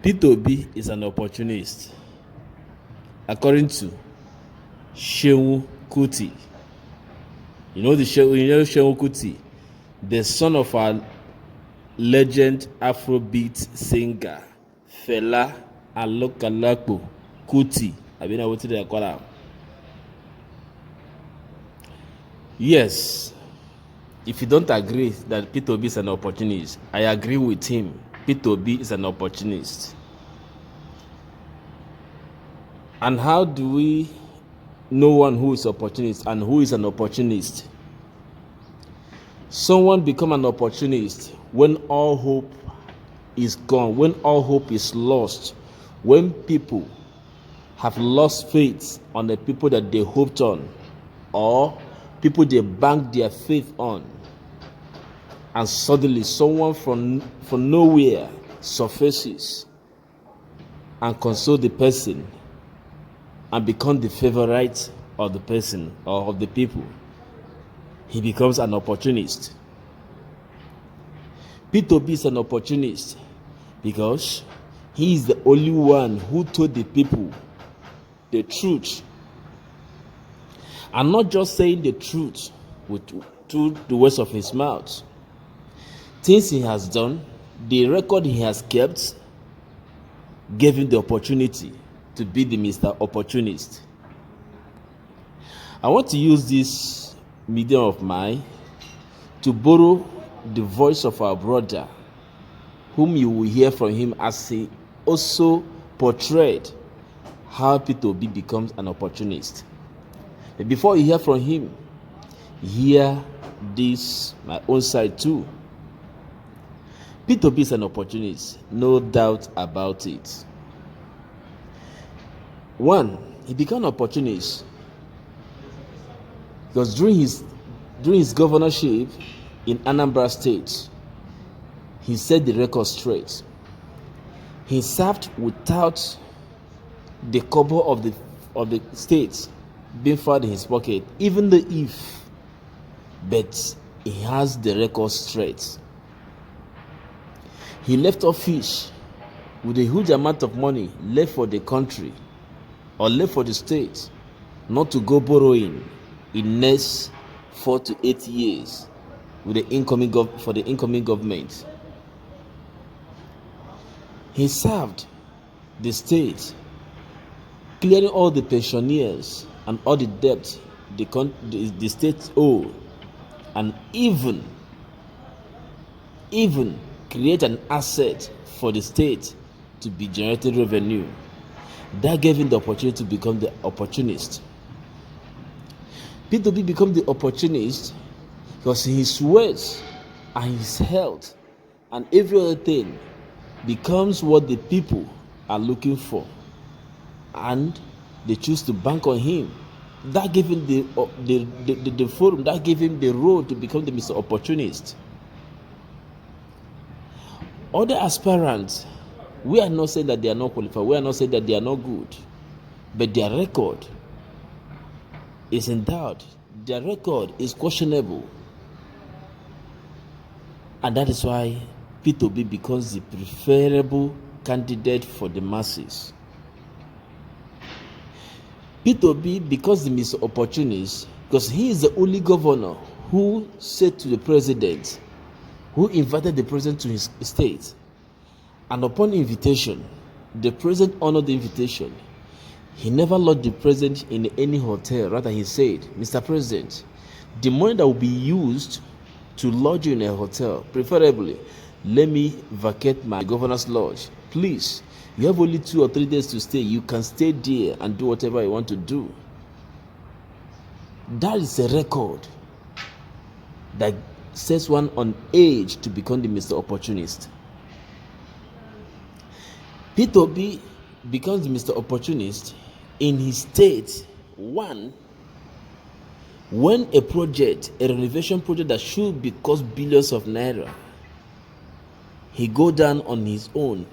P2B is an opportunist, according to Seun Kuti. You know Seun Kuti, the son of our legend Afrobeat singer Fela Alokalapo Kuti. I mean, what did they call him? Yes, if you don't agree that P2B is an opportunist, I agree with him. P2B is an opportunist. And how do we know one who is opportunist and who is an opportunist? Someone become an opportunist when all hope is gone, when all hope is lost, when people have lost faith on the people that they hoped on, or people they bank their faith on, and suddenly someone from nowhere surfaces and console the person and become the favorite of the person or of the people. He becomes an opportunist. P2B is an opportunist because he is the only one who told the people the truth, and not just saying the truth through the words of his mouth. Things he has done, the record he has kept, gave him the opportunity to be the Mr. Opportunist. I want to use this medium of mine to borrow the voice of our brother, whom you will hear from him as he also portrayed how P2B becomes an opportunist. But before you hear from him, hear this, my own side too. P2B is an opportunist, no doubt about it. One, he became an opportunist because during his governorship in Anambra State, he set the record straight. He served without the cover of the state being found in his pocket, even the if, but he has the record straight. He left office with a huge amount of money left for the country or left for the state, not to go borrowing in next 4 to 8 years with the incoming government. He served the state, clearing all the pensioners and all the debt the state owed, and even create an asset for the state to be generating revenue. That gave him the opportunity to become the opportunist. P2B become the opportunist because his words and his health and every other thing becomes what the people are looking for, and they choose to bank on him. That gave him the forum, that gave him the road to become the Mr. Opportunist. Other aspirants, we are not saying that they are not qualified, we are not saying that they are not good, but their record is in doubt, their record is questionable, and that is why P2B becomes the preferable candidate for the masses. P2B becomes the Mr. Opportunist because he is the only governor who said to the president, who invited the president to his state, and upon invitation, the president honored the invitation. He never lodged the president in any hotel. Rather, he said, Mr. President, the money that will be used to lodge you in a hotel, preferably, let me vacate my governor's lodge. Please, you have only 2 or 3 days to stay. You can stay there and do whatever you want to do. That is a record that sets one on age to become the Mr. Opportunist. P2B becomes the Mr. Opportunist in his state. One, when a renovation project that should be cost billions of naira, he go down on his own,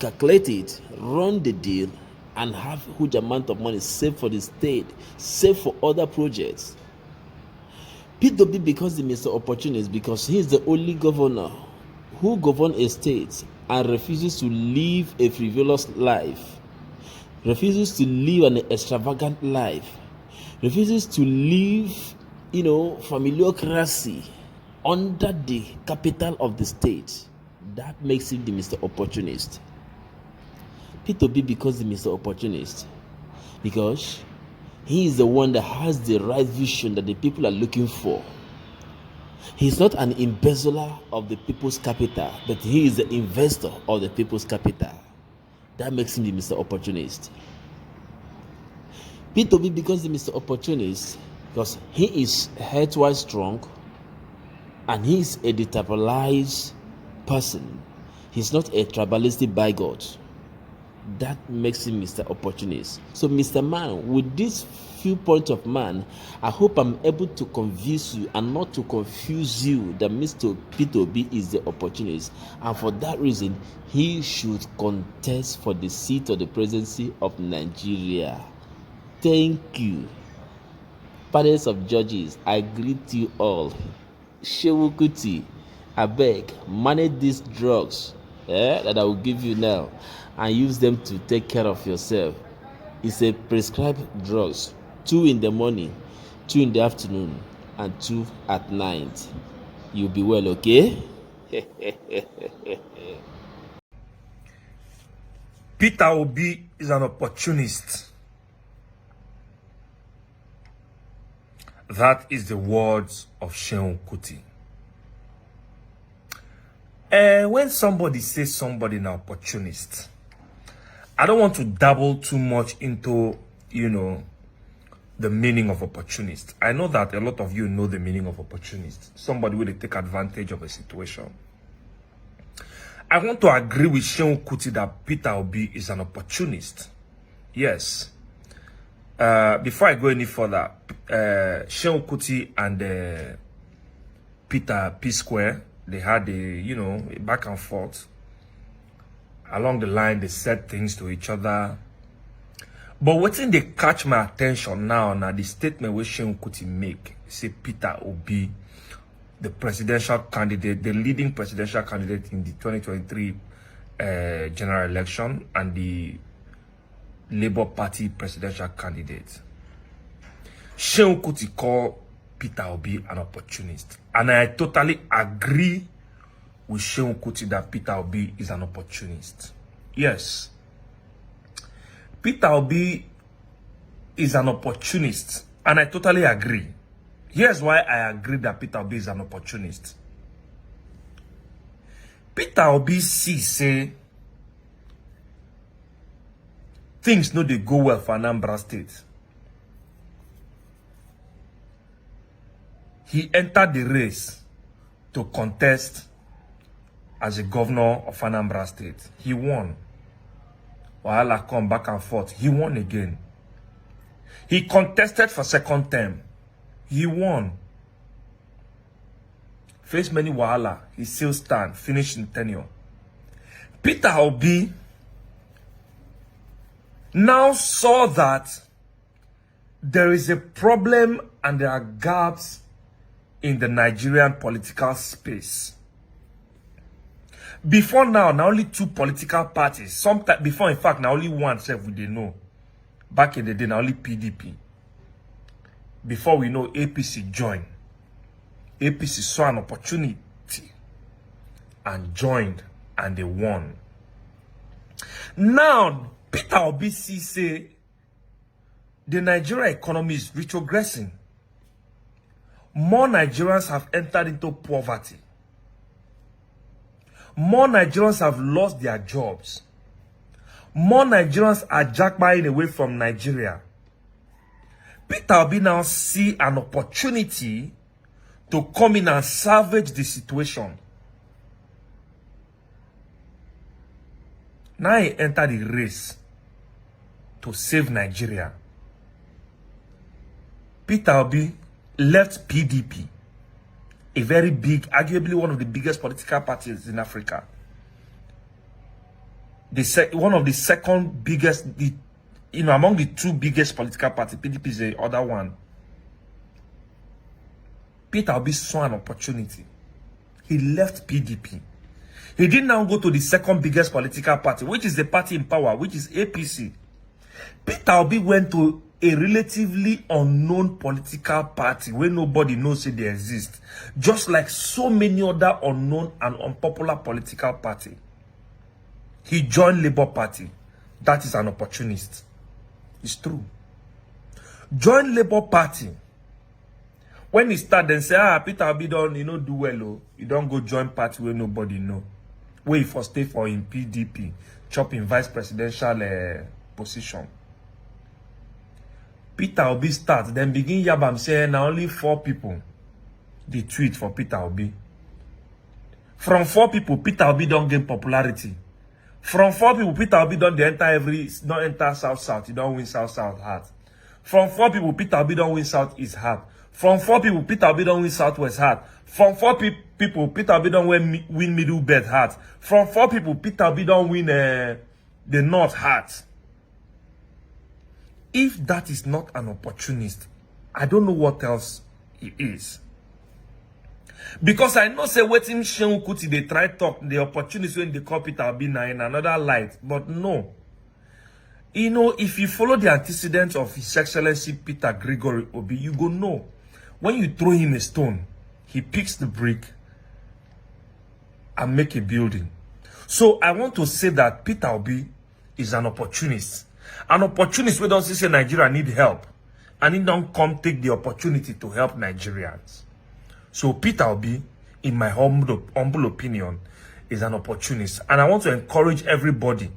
calculate it, run the deal, and have a huge amount of money saved for the state, saved for other projects. P2B becomes the Mr. Opportunist because he is the only governor who governs a state and refuses to live a frivolous life, refuses to live an extravagant life, refuses to live, familiocracy under the capital of the state, that makes him the Mr. Opportunist. P2B becomes the Mr. Opportunist because he is the one that has the right vision that the people are looking for. He's not an embezzler of the people's capital, but he is the investor of the people's capital. That makes him the Mr. Opportunist. P2B becomes the Mr. Opportunist because he is health-wise strong and he is a detribalized person. He's not a tribalistic bigot. That makes him Mr. Opportunist. So, Mr. Man, with this few points of man, I hope I'm able to convince you and not to confuse you that Mr. P2B is the opportunist. And for that reason, he should contest for the seat of the presidency of Nigeria. Thank you. Panels of judges, I greet you all. Seun Kuti, abeg, manage these drugs that I will give you now and use them to take care of yourself. It's a prescribed drugs. 2 in the morning, 2 in the afternoon, and 2 at night. You'll be well, okay? Peter Obi is an opportunist. That is the words of Seun Kuti. When somebody says somebody an opportunist, I don't want to dabble too much into, the meaning of opportunist. I know that a lot of you know the meaning of opportunist. Somebody will take advantage of a situation. I want to agree with Seun Kuti that Peter Obi is an opportunist. Yes. Before I go any further, Seun Kuti and Peter P Square, they had a back and forth. Along the line, they said things to each other. But what thing they catch my attention now the statement where Seun Kuti make, say Peter Obi, the presidential candidate, the leading presidential candidate in the 2023 general election and the Labour Party presidential candidate. Seun Kuti called Peter Obi an opportunist. And I totally agree with Seun Kuti that Peter Obi is an opportunist. Yes. Peter Obi is an opportunist. And I totally agree. Here's why I agree that Peter Obi is an opportunist. Peter Obi say things no they go well for Anambra State. He entered the race to contest as a governor of Anambra State. He won. Wahala come back and forth. He won again. He contested for second term. He won. Faced many wahala. He still stand. Finished in tenure. Peter Obi now saw that there is a problem and there are gaps in the Nigerian political space. Before now only 2 political parties. Sometimes before, in fact, now only one self we didn't know. Back in the day, now only PDP. Before we know, APC joined. APC saw an opportunity and joined, and they won. Now, Peter Obi say the Nigerian economy is retrogressing. More Nigerians have entered into poverty. More Nigerians have lost their jobs. More Nigerians are jackpotting away from Nigeria. Peter Obi now see an opportunity to come in and salvage the situation. Now he entered the race to save Nigeria. Peter Obi left PDP, a very big, arguably one of the biggest political parties in Africa. One of the second biggest, among the 2 biggest political parties. PDP is the other one. Peter Obi saw an opportunity. He left PDP. He did now go to the second biggest political party, which is the party in power, which is APC. Peter Obi went to a relatively unknown political party where nobody knows if they exist. Just like so many other unknown and unpopular political party. He joined Labour Party. That is an opportunist. It's true. Join Labour Party. When he start, then say, Peter Obi don't, do well, oh. You don't go join party where nobody know. Where he for stay for in PDP, chop in vice presidential position. Peter Obi start, then begin yabam saying now only 4 people they tweet for Peter Obi. From 4 people, Peter Obi don't gain popularity. From 4 people, Peter Obi don't enter South. He don't win South heart. From 4 people, Peter Obi don't win South-East heart. From 4 people, Peter Obi don't win Southwest heart. From 4 people, Peter Obi don't win Middle Belt heart. From 4 people, Peter Obi don't win the North heart. If that is not an opportunist, I don't know what else he is. Because I know say waiting seun kuti they try talk the opportunist when they call Peter Obi now in another light, but no. If you follow the antecedents of His Excellency Peter Gregory Obi, you go know. When you throw him a stone, he picks the brick and make a building. So I want to say that Peter Obi is an opportunist. An opportunist who don't say Nigeria need help. And he don't come take the opportunity to help Nigerians. So Peter Obi, in my humble opinion, is an opportunist. And I want to encourage everybody,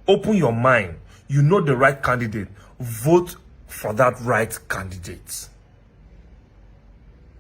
open your mind. You know the right candidate. Vote for that right candidate.